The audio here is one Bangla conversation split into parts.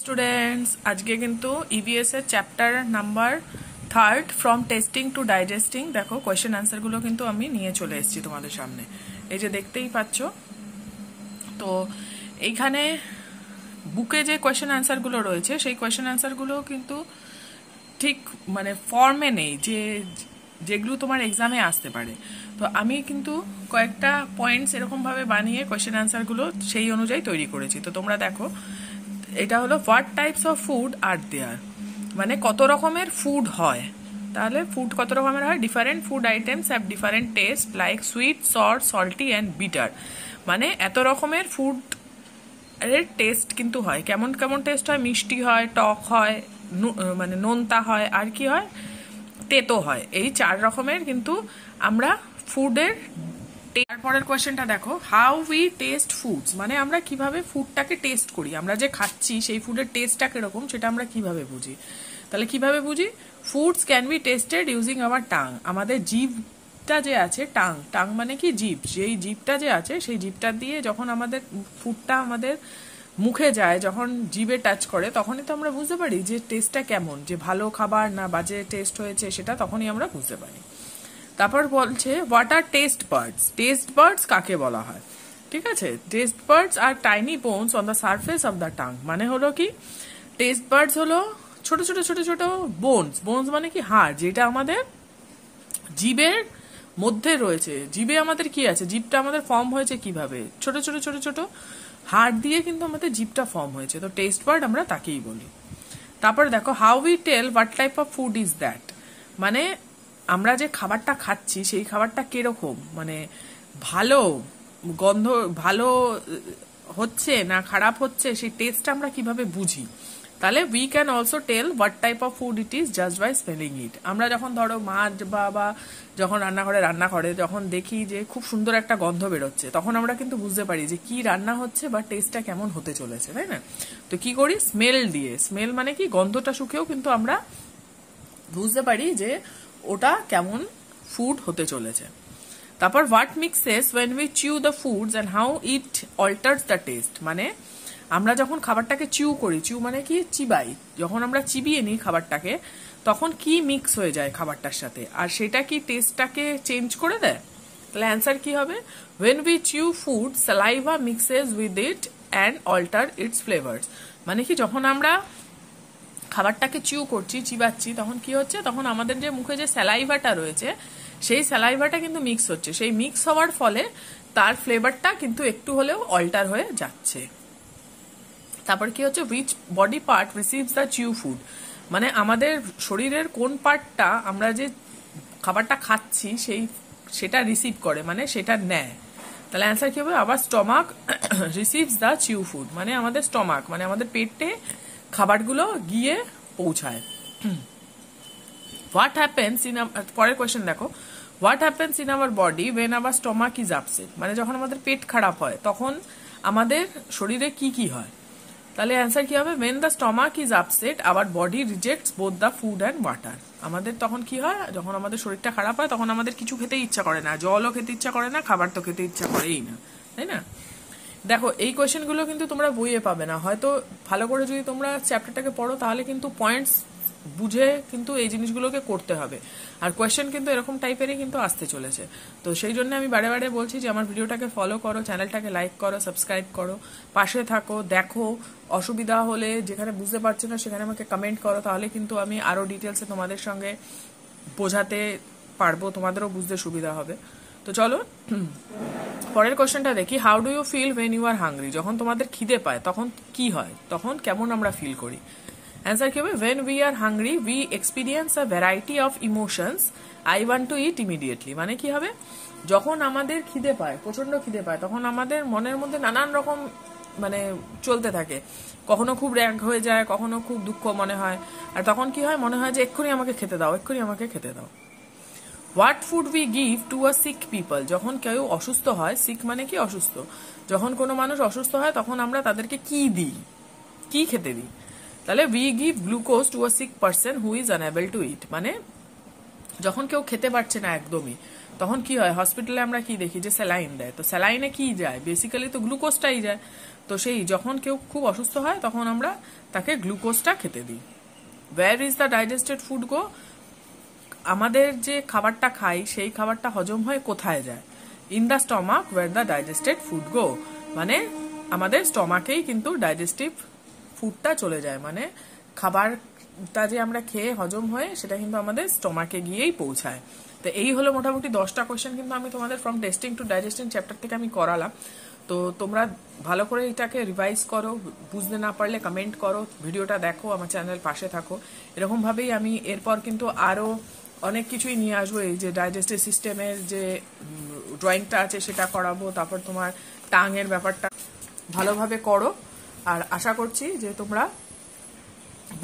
স্টুডেন্টস আজকে কিন্তু ইভিএস এর chapter number 3 from testing to digesting দেখো কোয়েশ্চেন আনসার গুলো কিন্তু আমি নিয়ে চলে এসেছি তোমাদের সামনে। এই যে দেখতেই পাচ্ছ, তো এইখানে বুকে যে কোয়েশ্চেন আনসার গুলো রয়েছে সেই কোয়েশ্চেন আনসার গুলো কিন্তু ঠিক মানে ফর্মে নেই যে যেগুলো তোমার এক্সামে আসতে পারে। তো আমি কিন্তু কয়েকটা পয়েন্টস এরকম ভাবে বানিয়ে কোয়েশ্চেন আনসার গুলো সেই অনুযায়ী তৈরি করেছি। তো তোমরা দেখো, এটা হলো হোয়াট টাইপস অফ ফুড আর দেয়ার, মানে কত রকমের ফুড হয়। তাহলে ফুড কত রকমের হয়, different food items have different taste like sweet, সর, সল্টি অ্যান্ড বিটার। মানে এত রকমের ফুড এর টেস্ট কিন্তু হয়, কেমন কেমন টেস্ট হয়, মিষ্টি হয়, টক হয়, মানে নোনতা হয়, আর কি হয়, তেতো হয়। এই 4 রকমের কিন্তু আমরা ফুডের। তারপরের কোয়েশ্চেনটা দেখো, হাউ উই টেস্ট ফুডস, মানে আমরা কিভাবে ফুডটাকে টেস্ট করি, আমরা যে খাচ্ছি সেই ফুডের টেস্টটা কিরকম সেটা আমরা কিভাবে বুঝি। তাহলে কিভাবে বুঝি, foods can be tested using our tongue, আমাদের জিভটা যে আছে, টাং মানে কি জিভ, যেই জিভটা যে আছে সেই জিভটা দিয়ে যখন আমাদের ফুডটা আমাদের মুখে যায়, যখন জিভে টাচ করে তখনই তো আমরা বুঝতে পারি যে টেস্টটা কেমন, যে ভালো খাবার না বাজে টেস্ট হয়েছে সেটা তখনই আমরা বুঝতে পারি। তারপর বলছে what are test birds, test birds কাকে বলা হয়। ঠিক আছে, test birds R tiny bones on the surface of the tongue, মানে হলো কি, টেস্ট বার্ডস হলো ছোট ছোট ছোট ছোট বোনস মানে কি হাড়, যেটা আমাদের জিভের মধ্যে রয়েছে। জিভে আমাদের কি আছে, জিভটা আমাদের ফর্ম হয়েছে কিভাবে, ছোট ছোট ছোট ছোট হাড় দিয়ে কিন্তু আমাদের জিভটা ফর্ম হয়েছে। তো টেস্ট বার্ড আমরা তাকেই বলি। তারপর দেখো, how we tell what type of food is that, মানে আমরা যে খাবারটা খাচ্ছি সেই খাবারটা কিরকম, মানে ভালো গন্ধ, ভালো হচ্ছে না খারাপ হচ্ছে, সেই টেস্টটা আমরা কিভাবে বুঝি। তাহলে we can also tell what type of food it is just by smelling it. আমরা যখন ধরো মা বা যখন রান্না করে যখন দেখি যে খুব সুন্দর একটা গন্ধ বেরোচ্ছে, তখন আমরা কিন্তু বুঝতে পারি যে কি রান্না হচ্ছে বা টেস্টটা কেমন হতে চলেছে, তাই না। তো কি করি, স্মেল দিয়ে, স্মেল মানে কি গন্ধটা শুকেও কিন্তু আমরা বুঝতে পারি যে ওটা কেমন ফুড হতে চলেছে। তারপর what mixes when we chew the foods and how it alters the taste, মানে আমরা যখন খাবারটাকে চিউ করি, চিউ মানে কি চিবাই, যখন আমরা চিবিয়ে নিই খাবারটাকে তখন কি মিক্স হয়ে যায় খাবারটার সাথে, আর সেটা কি টেস্টটাকে চেঞ্জ করে দেয়। তাহলে অ্যান্সার কি হবে, when we chew food saliva mixes with it and alter its flavours, মানে কি যখন আমরা খাবারটাকে চিউ করছি, চিবাচ্ছি, তখন কি হচ্ছে, তখন আমাদের যে মুখে যে স্যালাইভাটা রয়েছে সেই স্যালাইভাটা কিন্তু মিক্স হচ্ছে, সেই মিক্স হওয়ার ফলে তার ফ্লেভারটা কিন্তু একটু হলেও অল্টার হয়ে যাচ্ছে। তারপর কি হচ্ছে, which body part receives the chew food, মানে আমাদের শরীরের কোন পার্টটা আমরা যে খাবারটা খাচ্ছি সেটা রিসিভ করে, মানে সেটা নেয়। তাহলে অ্যান্সার কি হবে, আবার stomach receives the chew food, মানে আমাদের স্টমাক মানে আমাদের পেটে খাবারগুলো গিয়ে পৌঁছায়। হোয়াট হ্যাপেন্স ইন, পরের কোয়েশ্চেন দেখো, what happens in our body when our stomach is upset, মানে যখন আমাদের পেট খারাপ হয় তখন আমাদের শরীরে কি কি হয়। তাহলে অ্যান্সার কি হবে, when the stomach is upset our body rejects both the food and water, আমাদের তখন কি হয়, যখন আমাদের শরীরটা খারাপ হয় তখন আমাদের কিছু খেতে ইচ্ছা করে না, জলও খেতে ইচ্ছা করে না, খাবার তো খেতে ইচ্ছা করেই না, তাই না। দেখো এই কোয়েশ্চেনগুলো কিন্তু তোমরা বইয়ে পাবে না, হয়তো ভালো করে যদি তোমরা চ্যাপ্টারটাকে পড়ো তাহলে কিন্তু পয়েন্টস বুঝে কিন্তু এই জিনিসগুলোকে করতে হবে। আর কোয়েশ্চেন কিন্তু এরকম টাইপেরই কিন্তু আসতে চলেছে। তো সেই জন্য আমি বারে বারে বলছি যে আমার ভিডিওটাকে ফলো করো, চ্যানেলটাকে লাইক করো, সাবস্ক্রাইব করো, পাশে থাকো, দেখো, অসুবিধা হলে যেখানে বুঝতে পারছো না সেখানে আমাকে কমেন্ট করো, তাহলে কিন্তু আমি আরো ডিটেলসে তোমাদের সঙ্গে বোঝাতে পারবো, তোমাদেরও বুঝতে সুবিধা হবে। তো চলো পরের কোশ্চেনটা দেখি, how do you feel when you are hungry, যখন তোমাদের খিদে পায় তখন কি হয়, তখন কেমন আমরা ফিল করি। অ্যান্সার কি হবে, when we are hungry we experience a variety of emotions, I want to eat immediately, মানে কি হবে, যখন আমাদের খিদে পায়, প্রচন্ড খিদে পায়, তখন আমাদের মনের মধ্যে নানান রকম মানে চলতে থাকে, কখনো খুব র্যাগ হয়ে যায়, কখনো খুব দুঃখ মনে হয়, আর তখন কি হয়, মনে হয় যে এক্ষুনি আমাকে খেতে দাও, এক্ষুনি আমাকে খেতে দাও। What food we give to a sick people, যখন কেউ অসুস্থ হয়, সিক মানে কি অসুস্থ, যখন কোনো মানুষ অসুস্থ হয় তখন আমরা তাদেরকে কি দিই, কি খেতে দিই। তাহলে we give glucose to a sick person who is unable to eat, মানে যখন কেউ খেতে পারছে না একদমই, তখন কি হয়, হসপিটালে আমরা কি দেখি যে স্যালাইন দেয়। তো স্যালাইনে কি যায়, বেসিক্যালি তো গ্লুকোজটাই যায়। তো সেই যখন কেউ খুব অসুস্থ হয় তখন আমরা তাকে গ্লুকোজটা খেতে দিই। Where is the digested food go, আমাদের যে খাবারটা খাই সেই খাবারটা হজম হয়ে কোথায় যায়, in the stomach where the digested food go, মানে আমাদের স্টমাকেই কিন্তু ডাইজেস্টিভ ফুডটা চলে যায়, মানে খাবারটা যে আমরা খেয়ে হজম হয়ে সেটা কিন্তু আমাদের স্টমাকে গিয়েই পৌঁছায়। তো এই হলো মোটামুটি 10টা কোয়েশ্চেন কিন্তু আমি তোমাদের from testing to digesting chapter থেকে আমি করালাম। তো তোমরা ভালো করে এটাকে রিভাইজ করো, বুঝতে না পারলে কমেন্ট করো, ভিডিওটা দেখো, আমার চ্যানেল পাশে থাকো। এরকমভাবেই আমি এরপর কিন্তু আরও অনেক কিছুই নিয়ে আসবো। এই যে ডাইজেস্টিভ সিস্টেমের যে ড্রয়িংটা আছে সেটা করাবো, তারপর তোমার টাঙের ব্যাপারটা ভালোভাবে করো। আর আশা করছি যে তোমরা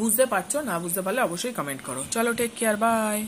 বুঝতে পারছো, না বুঝতে পারলে অবশ্যই কমেন্ট করো। চলো, টেক কেয়ার, বাই।